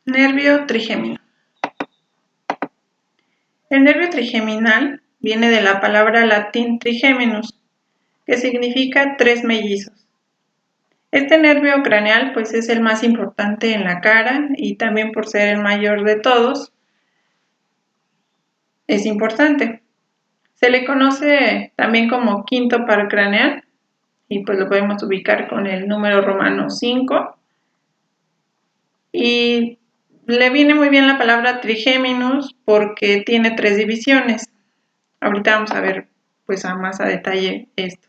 Nervio trigémino. El nervio trigeminal viene de la palabra latín trigéminus, que significa tres mellizos. Este nervio craneal pues es el más importante en la cara y también por ser el mayor de todos es importante. Se le conoce también como quinto par craneal y pues lo podemos ubicar con el número romano 5. Y le viene muy bien la palabra trigéminus porque tiene tres divisiones. Ahorita vamos a ver pues a más a detalle esto.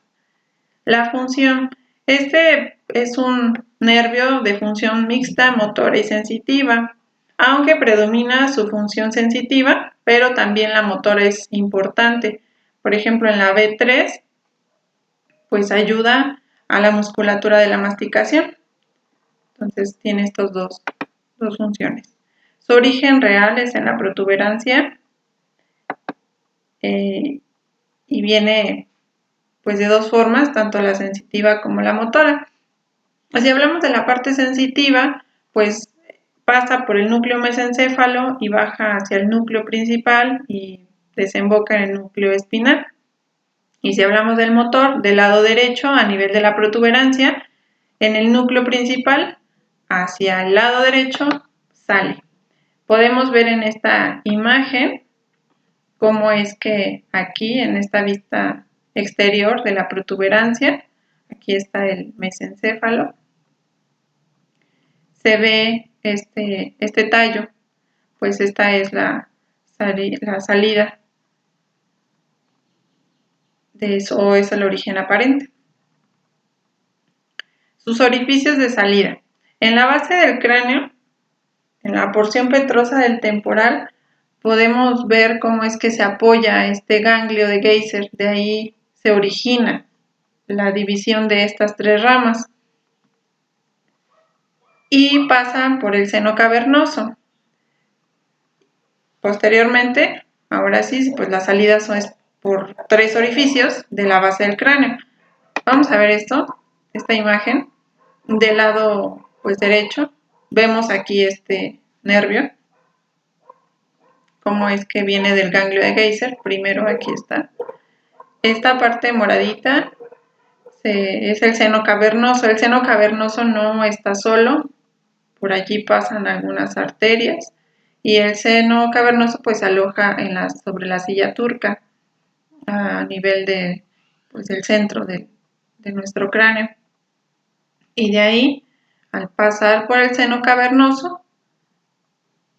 La función. Este es un nervio de función mixta, motora y sensitiva, aunque predomina su función sensitiva, pero también la motora es importante. Por ejemplo, en la B3, pues ayuda a la musculatura de la masticación. Entonces tiene estas dos funciones. Su origen real es en la protuberancia y viene pues de dos formas, tanto la sensitiva como la motora. Si hablamos de la parte sensitiva, pues pasa por el núcleo mesencéfalo y baja hacia el núcleo principal y desemboca en el núcleo espinal. Y si hablamos del motor, del lado derecho, a nivel de la protuberancia, en el núcleo principal, hacia el lado derecho, sale. Podemos ver en esta imagen cómo es que aquí, en esta vista exterior de la protuberancia, aquí está el mesencéfalo, se ve este tallo, pues esta es la salida de eso, o es el origen aparente. Sus orificios de salida. En la base del cráneo, en la porción petrosa del temporal, podemos ver cómo es que se apoya este ganglio de Geyser, de ahí se origina la división de estas tres ramas y pasan por el seno cavernoso. Posteriormente, ahora sí, pues las salidas son por tres orificios de la base del cráneo. Vamos a ver esta imagen del lado pues derecho. Vemos aquí este nervio, cómo es que viene del ganglio de Geyser. Primero aquí está. Esta parte moradita es el seno cavernoso. El seno cavernoso no está solo, por allí pasan algunas arterias y el seno cavernoso pues se aloja sobre la silla turca a nivel del centro de nuestro cráneo. Y de ahí, al pasar por el seno cavernoso,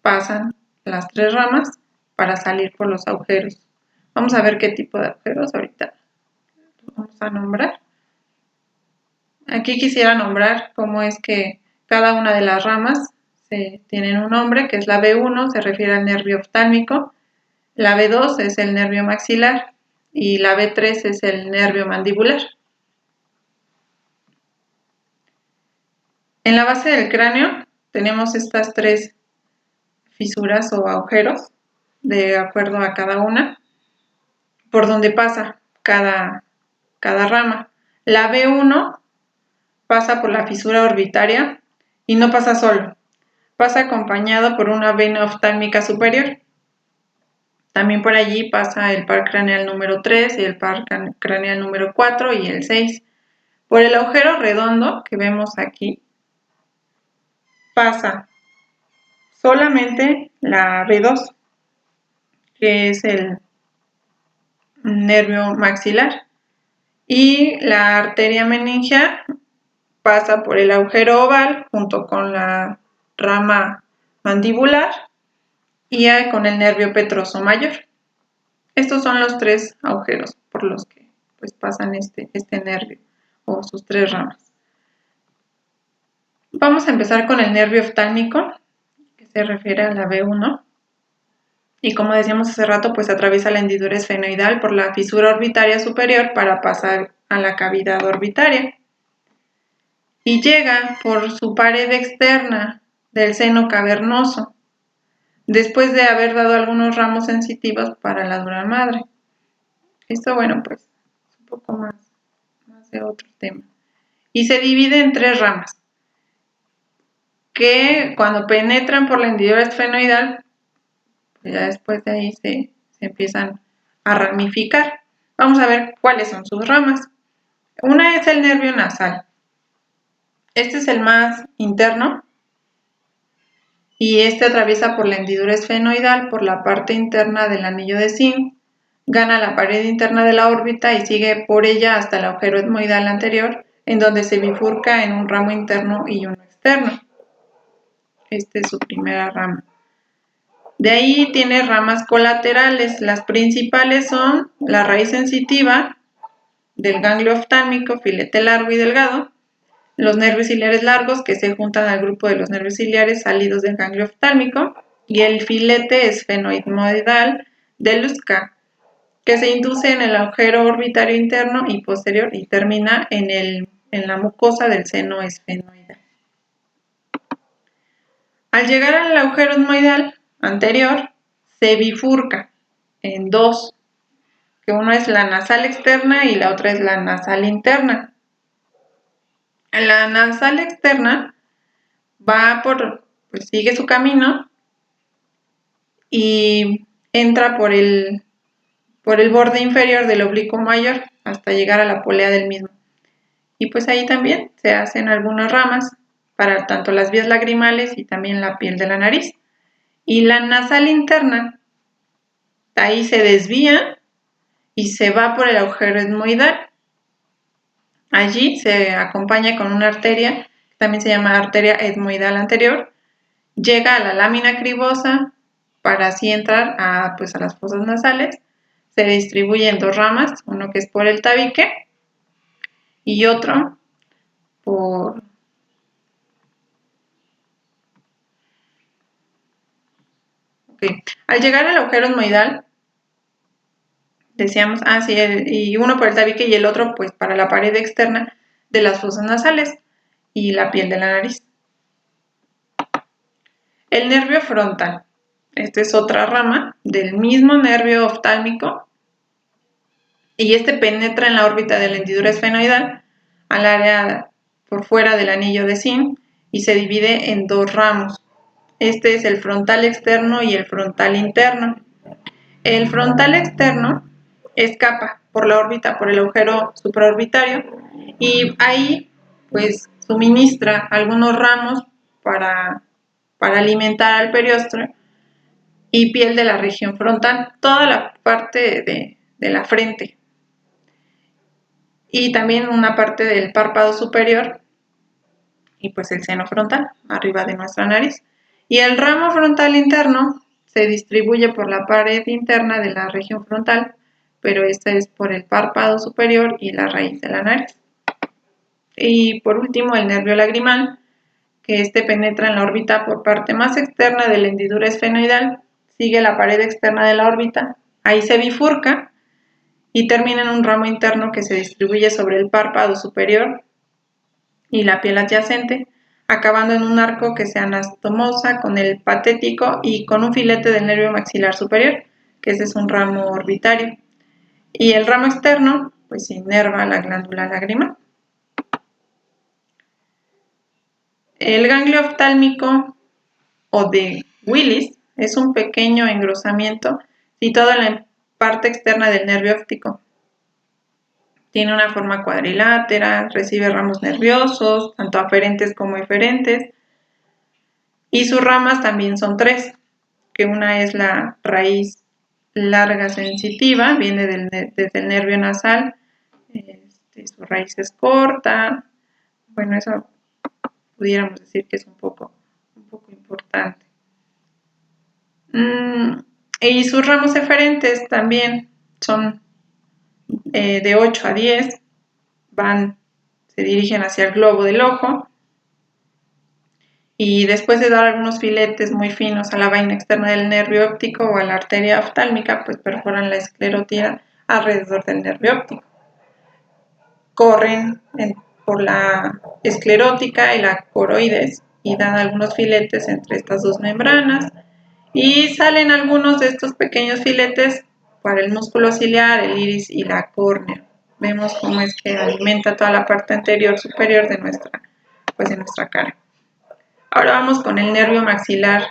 pasan las tres ramas para salir por los agujeros. Vamos a ver qué tipo de agujeros ahorita vamos a nombrar. Aquí quisiera nombrar cómo es que cada una de las ramas tienen un nombre, que es la B1, se refiere al nervio oftálmico, la B2 es el nervio maxilar y la B3 es el nervio mandibular. En la base del cráneo tenemos estas tres fisuras o agujeros, de acuerdo a cada una, por donde pasa cada rama. La B1 pasa por la fisura orbitaria y no pasa solo, pasa acompañado por una vena oftálmica superior. También por allí pasa el par craneal número 3 y el par craneal número 4 y el 6. Por el agujero redondo que vemos aquí, pasa solamente la B2, que es el nervio maxilar, y la arteria meningia pasa por el agujero oval junto con la rama mandibular y con el nervio petroso mayor. Estos son los tres agujeros por los que pues, pasan este nervio o sus tres ramas. Vamos a empezar con el nervio oftálmico, que se refiere a la B1. Y como decíamos hace rato, pues atraviesa la hendidura esfenoidal por la fisura orbitaria superior para pasar a la cavidad orbitaria. Y llega por su pared externa del seno cavernoso, después de haber dado algunos ramos sensitivos para la dura madre. Esto, bueno, pues es un poco más de otro tema. Y se divide en tres ramas, que cuando penetran por la hendidura esfenoidal, pues ya después de ahí se empiezan a ramificar. Vamos a ver cuáles son sus ramas. Una es el nervio nasal. Este es el más interno y este atraviesa por la hendidura esfenoidal por la parte interna del anillo de zinc, gana la pared interna de la órbita y sigue por ella hasta el agujero etmoidal anterior, en donde se bifurca en un ramo interno y uno externo. Esta es su primera rama. De ahí tiene ramas colaterales. Las principales son la raíz sensitiva del ganglio oftálmico, filete largo y delgado, los nervios ciliares largos que se juntan al grupo de los nervios ciliares salidos del ganglio oftálmico y el filete esfenoidal de Luska, que se induce en el agujero orbitario interno y posterior y termina en la mucosa del seno esfenoidal. Al llegar al agujero etmoidal anterior, se bifurca en dos, que uno es la nasal externa y la otra es la nasal interna. La nasal externa sigue su camino y entra por el borde inferior del oblicuo mayor hasta llegar a la polea del mismo. Y pues ahí también se hacen algunas ramas para tanto las vías lagrimales y también la piel de la nariz. Y la nasal interna, ahí se desvía y se va por el agujero etmoidal. Allí se acompaña con una arteria, que también se llama arteria etmoidal anterior, llega a la lámina cribosa para así entrar a las fosas nasales. Se distribuye en dos ramas, uno que es por el tabique y otro por Al llegar al agujero etmoidal, decíamos, y uno por el tabique y el otro pues para la pared externa de las fosas nasales y la piel de la nariz. El nervio frontal. Esta es otra rama del mismo nervio oftálmico y este penetra en la órbita de la hendidura esfenoidal al área por fuera del anillo de zinc y se divide en dos ramos. Este es el frontal externo y el frontal interno. El frontal externo escapa por la órbita, por el agujero supraorbitario y ahí pues suministra algunos ramos para alimentar al periósteo y piel de la región frontal, toda la parte de la frente y también una parte del párpado superior y pues el seno frontal arriba de nuestra nariz. Y el ramo frontal interno se distribuye por la pared interna de la región frontal, pero esta es por el párpado superior y la raíz de la nariz. Y por último el nervio lagrimal, que este penetra en la órbita por parte más externa de la hendidura esfenoidal, sigue la pared externa de la órbita, ahí se bifurca y termina en un ramo interno que se distribuye sobre el párpado superior y la piel adyacente, acabando en un arco que se anastomosa con el patético y con un filete del nervio maxilar superior, que ese es un ramo orbitario. Y el ramo externo, pues inerva la glándula lagrimal. El ganglio oftálmico o de Willis es un pequeño engrosamiento situado en la parte externa del nervio óptico. Tiene una forma cuadrilátera, recibe ramos nerviosos, tanto aferentes como eferentes, y sus ramas también son tres, que una es la raíz larga sensitiva, viene desde el nervio nasal, su raíz es corta, bueno, eso pudiéramos decir que es un poco importante. Y sus ramos eferentes también son de 8 a 10, se dirigen hacia el globo del ojo y después de dar algunos filetes muy finos a la vaina externa del nervio óptico o a la arteria oftálmica, pues perforan la esclerótida alrededor del nervio óptico. Corren por la esclerótica y la coroides y dan algunos filetes entre estas dos membranas y salen algunos de estos pequeños filetes para el músculo ciliar, el iris y la córnea. Vemos cómo es que alimenta toda la parte anterior superior de nuestra cara. Ahora vamos con el nervio maxilar,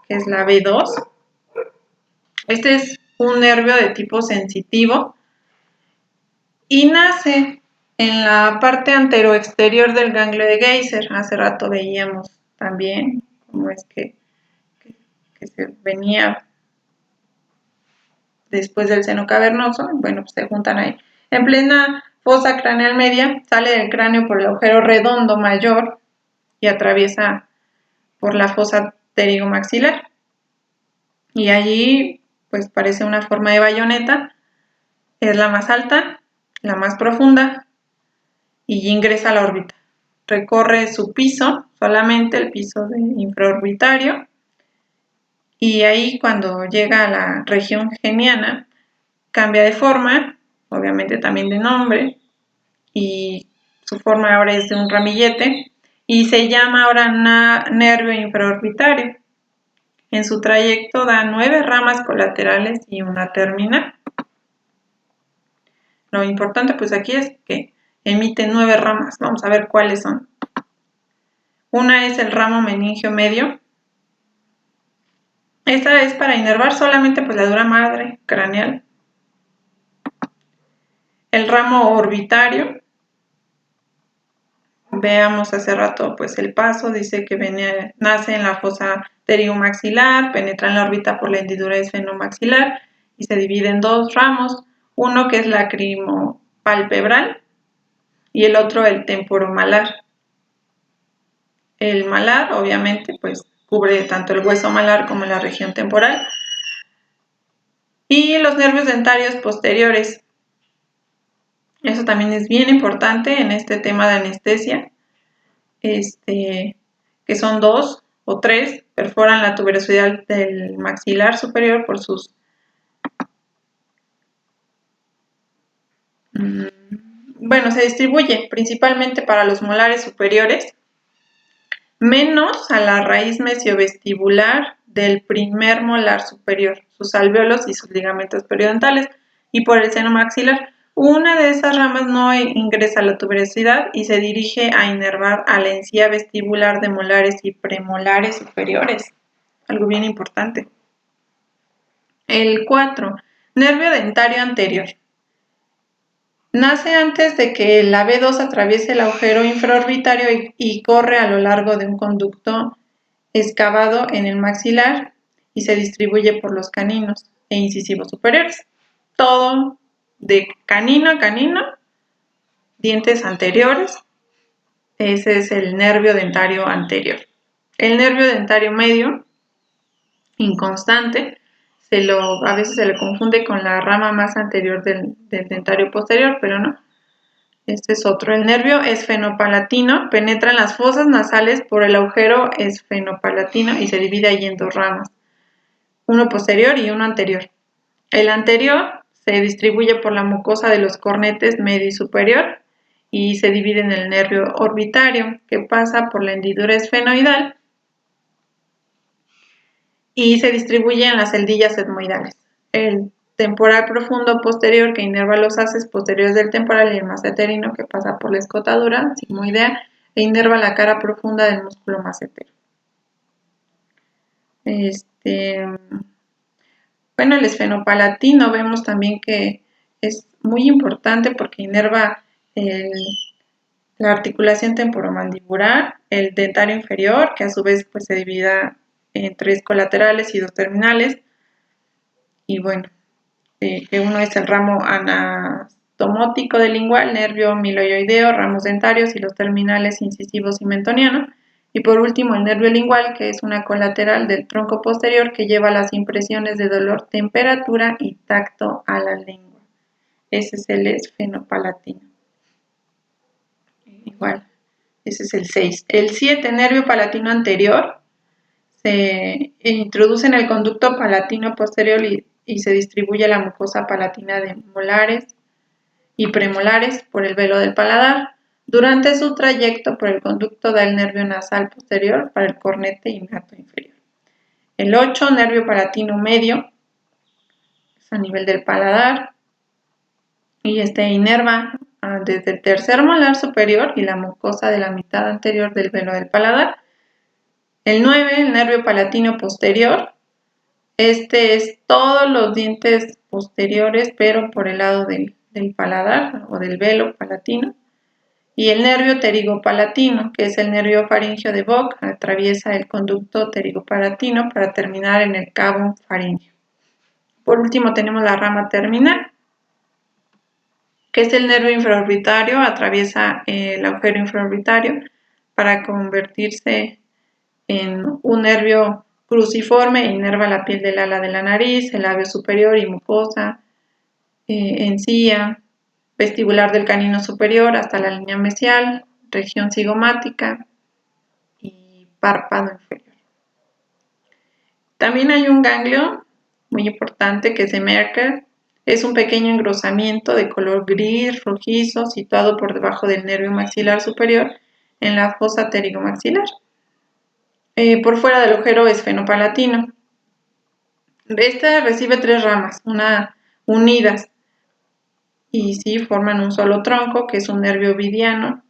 que es la B2. Este es un nervio de tipo sensitivo y nace en la parte anteroexterior del ganglio de Geyser. Hace rato veíamos también cómo es que se venía después del seno cavernoso. Bueno, pues se juntan ahí. En plena fosa craneal media, sale del cráneo por el agujero redondo mayor y atraviesa por la fosa pterigomaxilar. Y allí, pues parece una forma de bayoneta. Es la más alta, la más profunda, y ingresa a la órbita. Recorre su piso, solamente el piso infraorbitario, y ahí cuando llega a la región geniana, cambia de forma, obviamente también de nombre, y su forma ahora es de un ramillete, y se llama ahora nervio infraorbitario. En su trayecto da 9 ramas colaterales y una terminal. Lo importante pues aquí es que emite 9 ramas. Vamos a ver cuáles son. Una es el ramo meningio medio. Esta es para inervar solamente pues la dura madre craneal. El ramo orbitario. Veamos hace rato pues el paso. Dice que nace en la fosa pterigomaxilar, penetra en la órbita por la hendidura esfenomaxilar y se divide en 2 ramos. Uno que es lacrimopalpebral y el otro el temporomalar. El malar, obviamente, pues cubre tanto el hueso malar como la región temporal. Y los nervios dentarios posteriores. Eso también es bien importante en este tema de anestesia. Que son 2 o 3, perforan la tuberosidad del maxilar superior por sus se distribuye principalmente para los molares superiores, menos a la raíz mesiovestibular del primer molar superior, sus alvéolos y sus ligamentos periodontales, y por el seno maxilar. Una de esas ramas no ingresa a la tuberosidad y se dirige a inervar a la encía vestibular de molares y premolares superiores. Algo bien importante. El 4. Nervio dentario anterior. Nace antes de que la B2 atraviese el agujero infraorbitario y corre a lo largo de un conducto excavado en el maxilar y se distribuye por los caninos e incisivos superiores. Todo de canino a canino, dientes anteriores. Ese es el nervio dentario anterior. El nervio dentario medio, inconstante, a veces se le confunde con la rama más anterior del dentario posterior, pero no. Este es otro. El nervio esfenopalatino penetra en las fosas nasales por el agujero esfenopalatino y se divide allí en 2 ramas, uno posterior y uno anterior. El anterior se distribuye por la mucosa de los cornetes medio y superior y se divide en el nervio orbitario, que pasa por la hendidura esfenoidal y se distribuye en las celdillas etmoidales. El temporal profundo posterior, que inerva los haces posteriores del temporal, y el maceterino, que pasa por la escotadura sigmoidea e inerva la cara profunda del músculo macetero. El esfenopalatino vemos también que es muy importante porque inerva la articulación temporomandibular, el dentario inferior, que a su vez pues, se divide en 3 colaterales y 2 terminales. Y bueno, que uno es el ramo anastomótico del lingual, nervio miloioideo, ramos dentarios y los terminales incisivos y mentoniano. Y por último, el nervio lingual, que es una colateral del tronco posterior que lleva las impresiones de dolor, temperatura y tacto a la lengua. Ese es el esfenopalatino. Igual, ese es el 6. El 7, nervio palatino anterior, se introduce en el conducto palatino posterior y se distribuye la mucosa palatina de molares y premolares por el velo del paladar. Durante su trayecto por el conducto da el nervio nasal posterior para el cornete innato inferior. El 8, nervio palatino medio, es a nivel del paladar y inerva desde el tercer molar superior y la mucosa de la mitad anterior del velo del paladar. El 9, el nervio palatino posterior. Este es todos los dientes posteriores, pero por el lado del paladar o del velo palatino. Y el nervio pterigopalatino, que es el nervio faríngeo de Vogt, atraviesa el conducto pterigopalatino para terminar en el cabo faríngeo. Por último tenemos la rama terminal, que es el nervio infraorbitario, atraviesa el agujero infraorbitario para convertirse en un nervio cruciforme e inerva la piel del ala de la nariz, el labio superior y mucosa, encía, vestibular del canino superior hasta la línea mesial, región cigomática y párpado inferior. También hay un ganglio muy importante que es de Merkel. Es un pequeño engrosamiento de color gris rojizo situado por debajo del nervio maxilar superior en la fosa pterigomaxilar. Por fuera del agujero esfenopalatino. Este recibe 3 ramas, unidas, y sí forman un solo tronco, que es un nervio ovidiano.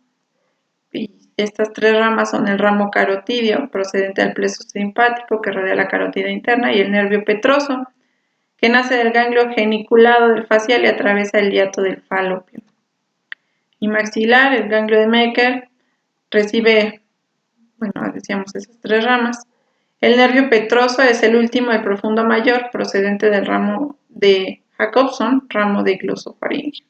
Y estas 3 ramas son el ramo carotidio, procedente del plexo simpático que rodea la carótida interna, y el nervio petroso, que nace del ganglio geniculado del facial y atraviesa el hiato del falopio. Y maxilar, el ganglio de Meckel, recibe, decíamos, esas 3 ramas. El nervio petroso es el último y profundo mayor, procedente del ramo de Jacobson, ramo de glosofaringio.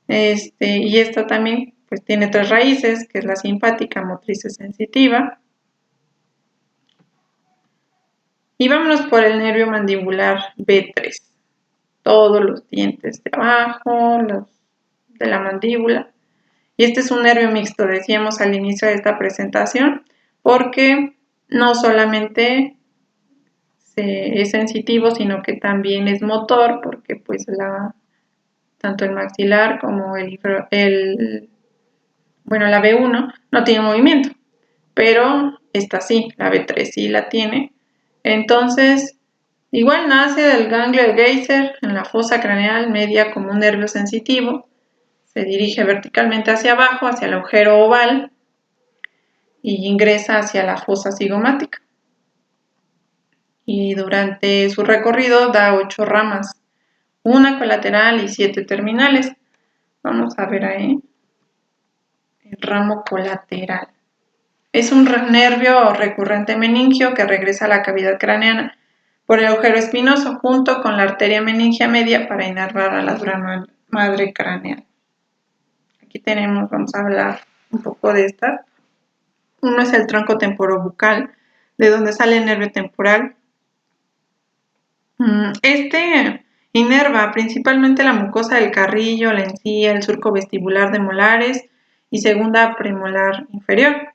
Y esta también pues tiene 3 raíces, que es la simpática, motriz y sensitiva. Y vámonos por el nervio mandibular B3. Todos los dientes de abajo, los de la mandíbula. Y este es un nervio mixto, decíamos al inicio de esta presentación, porque no solamente es sensitivo, sino que también es motor, porque pues tanto el maxilar como la B1 no tiene movimiento, pero esta sí, la B3 sí la tiene. Entonces, igual nace del ganglio de Geyser en la fosa craneal media como un nervio sensitivo, se dirige verticalmente hacia abajo, hacia el agujero oval, y ingresa hacia la fosa cigomática. Y durante su recorrido da 8 ramas, una colateral y 7 terminales. Vamos a ver ahí el ramo colateral. Es un nervio recurrente meningio que regresa a la cavidad craneana por el agujero espinoso junto con la arteria meningia media para inervar a la dura madre craneal. Aquí vamos a hablar un poco de estas. Uno es el tronco temporobucal, de donde sale el nervio temporal. Este inerva principalmente la mucosa del carrillo, la encía, el surco vestibular de molares y segunda premolar inferior.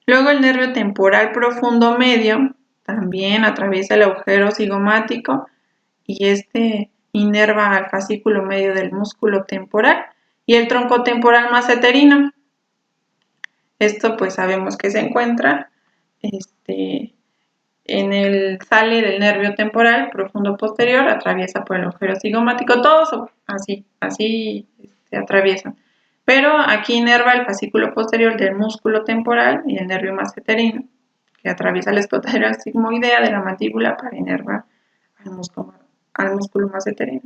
Luego el nervio temporal profundo medio también atraviesa el agujero cigomático y este inerva al fascículo medio del músculo temporal y el tronco temporal masseterino. Esto pues sabemos que se encuentra sale del nervio temporal profundo posterior, atraviesa por el agujero cigomático, todos así atraviesan. Pero aquí inerva el fascículo posterior del músculo temporal y el nervio masseterino, que atraviesa la escotadera sigmoidea de la mandíbula para inervar al músculo masseterino.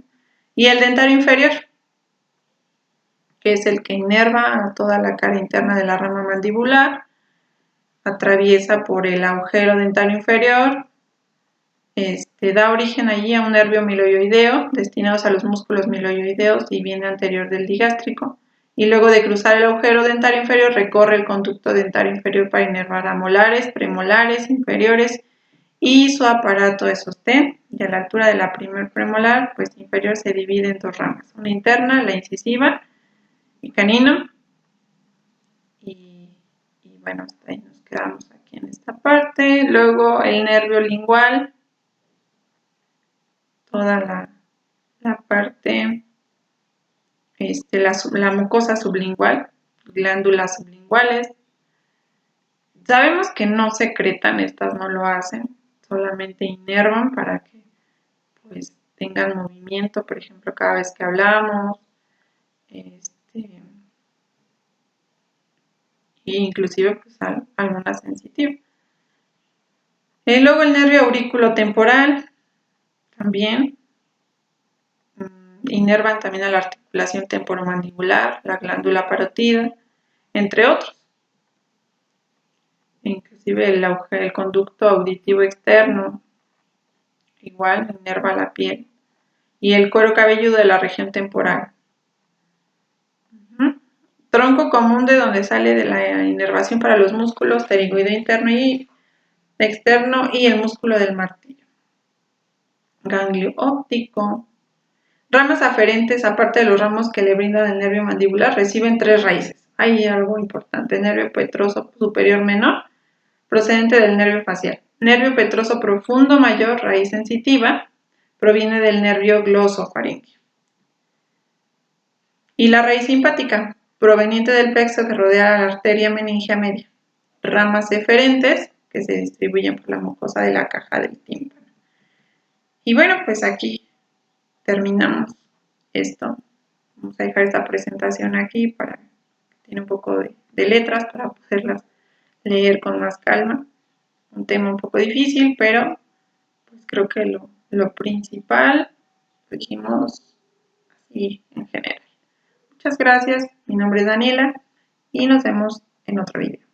Y el dentario inferior, que es el que inerva a toda la cara interna de la rama mandibular, atraviesa por el agujero dentario inferior, da origen allí a un nervio miloioideo destinados a los músculos miloioideos y viene anterior del digástrico. Y luego de cruzar el agujero dentario inferior recorre el conducto dentario inferior para inervar a molares, premolares, inferiores y su aparato de sostén. Y a la altura de la primer premolar, pues inferior, se divide en 2 ramas, una interna, la incisiva y canino. Y bueno, hasta ahí nos quedamos aquí en esta parte. Luego el nervio lingual, toda la parte, la mucosa sublingual, glándulas sublinguales. Sabemos que no secretan, estas no lo hacen, solamente inervan para que pues tengan movimiento, por ejemplo, cada vez que hablamos. e inclusive pues alguna sensitiva. Y luego el nervio aurículo-temporal también inervan también a la articulación temporomandibular, la glándula parótida, entre otros. Inclusive el conducto auditivo externo igual inerva la piel y el cuero cabelludo de la región temporal. Tronco común de donde sale de la inervación para los músculos pterigoideo interno y externo y el músculo del martillo. Ganglio óptico. Ramas aferentes, aparte de los ramos que le brindan el nervio mandibular, reciben 3 raíces. Hay algo importante: nervio petroso superior menor, procedente del nervio facial. Nervio petroso profundo mayor, raíz sensitiva, proviene del nervio glosofaríngeo. Y la raíz simpática, proveniente del plexo que rodea la arteria meningia media. Ramas eferentes que se distribuyen por la mucosa de la caja del tímpano. Y bueno, pues aquí terminamos esto. Vamos a dejar esta presentación aquí para que tiene un poco de letras para poderlas leer con más calma. Un tema un poco difícil, pero pues creo que lo principal lo dijimos así en general. Muchas gracias, mi nombre es Daniela y nos vemos en otro video.